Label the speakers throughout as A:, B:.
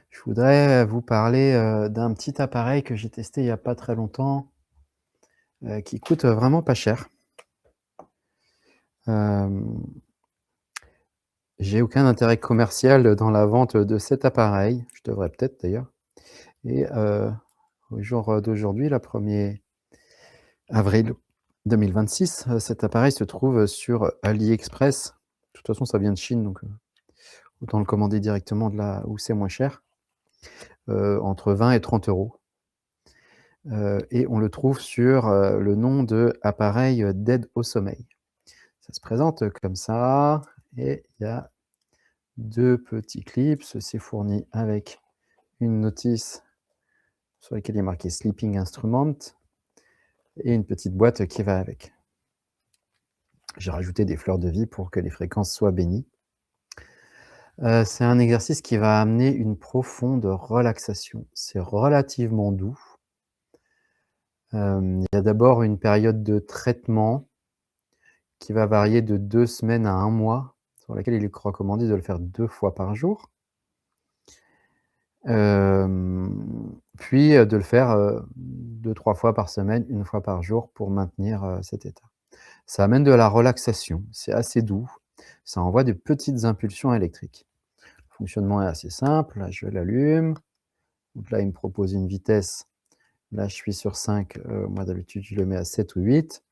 A: Je voudrais vous parler, d'un petit appareil que j'ai testé il y a pas très longtemps, qui coûte, vraiment pas cher. Hem, j'ai aucun intérêt commercial dans la vente de cet appareil. Je devrais peut-être d'ailleurs et au jour, d'aujourd'hui, là, 1er avril 2026, cet appareil se trouve sur AliExpress. De toute façon, ça vient de Chine, donc autant le commander directement de là où c'est moins cher, entre 20 et 30 €. Et on le trouve sur, le nom de appareil, d'aide au sommeil. Ça se présente comme ça et il y a 2 petits clips. C'est fourni avec une notice sur laquelle il est marqué «Sleeping Instrument» et une petite boîte qui va avec. J'ai rajouté des fleurs de vie pour que les fréquences soient bénies. C'est un exercice qui va amener une profonde relaxation. C'est relativement doux. Il y a d'abord une période de traitement qui va varier de 2 semaines à 1 mois, sur laquelle il est recommandé de le faire 2 fois par jour. Puis, de le faire, 2-3 fois par semaine, 1 fois par jour pour maintenir, cet état. Ça amène de la relaxation, c'est assez doux, ça envoie des petites impulsions électriques. Le fonctionnement est assez simple, là je l'allume, donc là il me propose une vitesse, là je suis sur 5, moi d'habitude je le mets à 7 ou 8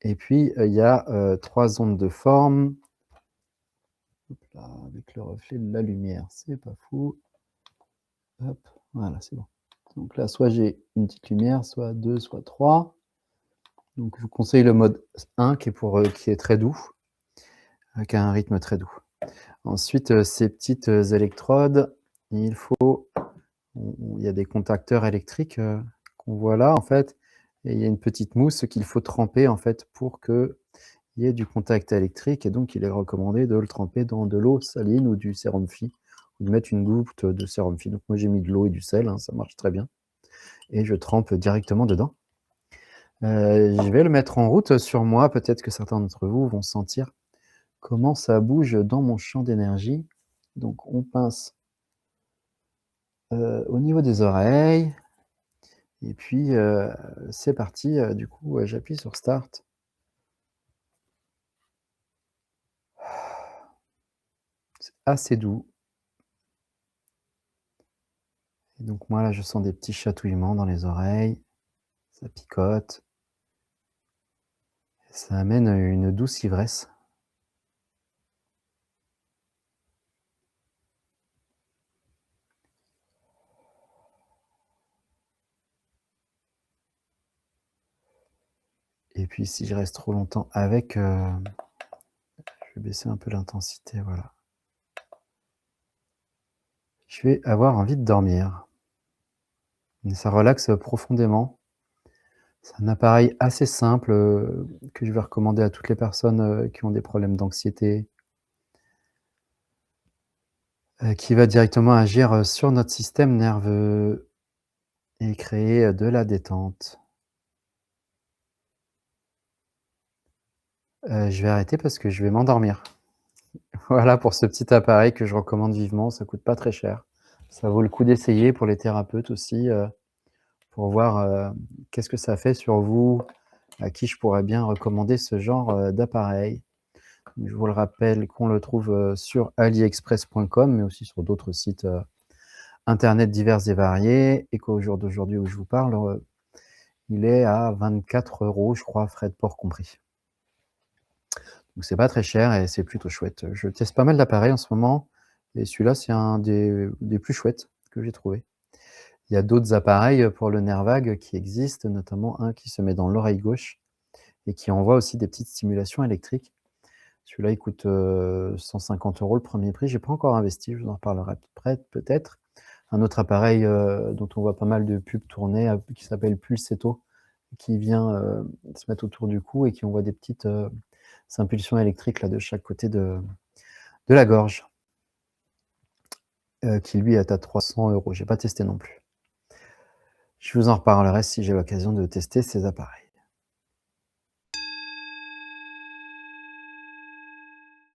A: et puis, il y a, 3 ondes de forme. Hop là, avec le reflet de la lumière, c'est pas fou. Hop, voilà, c'est bon. Donc là, soit j'ai une petite lumière, soit 2, soit 3. Donc je vous conseille le mode 1 qui est très doux, qui a un rythme très doux. Ensuite, ces petites, électrodes, il faut il y a des contacteurs électriques, qu'on voit là, en fait et il y a une petite mousse qu'il faut tremper, en fait, pour qu'il y ait du contact électrique et donc il est recommandé de le tremper dans de l'eau saline ou du sérum Phi ou de mettre une goutte de sérum Phi. Donc moi, j'ai mis de l'eau et du sel, hein, ça marche très bien et je trempe directement dedans. Je vais le mettre en route sur moi, peut-être que certains d'entre vous vont sentir comment ça bouge dans mon champ d'énergie. Donc on pince, au niveau des oreilles et puis, c'est parti, du coup, j'appuie sur start. C'est assez doux et donc moi là, je sens des petits chatouillements dans les oreilles, ça picote. Ça amène, une douce ivresse. Et puis si je reste trop longtemps avec, je vais baisser un peu l'intensité, voilà. Je vais avoir envie de dormir. Et ça relaxe profondément. C'est un appareil assez simple, que je vais recommander à toutes les personnes, qui ont des problèmes d'anxiété, qui va directement agir, sur notre système nerveux et créer, de la détente. Je vais arrêter parce que je vais m'endormir. Voilà pour ce petit appareil que je recommande vivement, ça coûte pas très cher. Ça vaut le coup d'essayer pour les thérapeutes aussi, pour voir, qu'est-ce que ça fait sur vous, à qui je pourrais bien recommander ce genre, d'appareil. Je vous le rappelle qu'on le trouve, sur aliexpress.com, mais aussi sur d'autres sites, internet divers et variés et qu'au jour d'aujourd'hui où je vous parle, il est à 24 € je crois, frais de port compris. Donc c'est pas très cher et c'est plutôt chouette. Je teste pas mal d'appareils en ce moment et celui-là, c'est un des plus chouettes que j'ai trouvé. Il y a d'autres appareils, pour le nerf vague qui existent, notamment un qui se met dans l'oreille gauche et qui envoie aussi des petites stimulations électriques. Celui-là, il coûte, 150 € le premier prix. J'ai pas encore investi, je vous en reparlerai après peut-être. Un autre appareil, dont on voit pas mal de pubs tourner, qui s'appelle Pulsetto, qui vient, se mettre autour du cou et qui envoie des petites, impulsions électriques là de chaque côté de la gorge, qui lui est à 300 €. J'ai pas testé non plus. Je vous en reparlerai si j'ai l'occasion de tester ces appareils.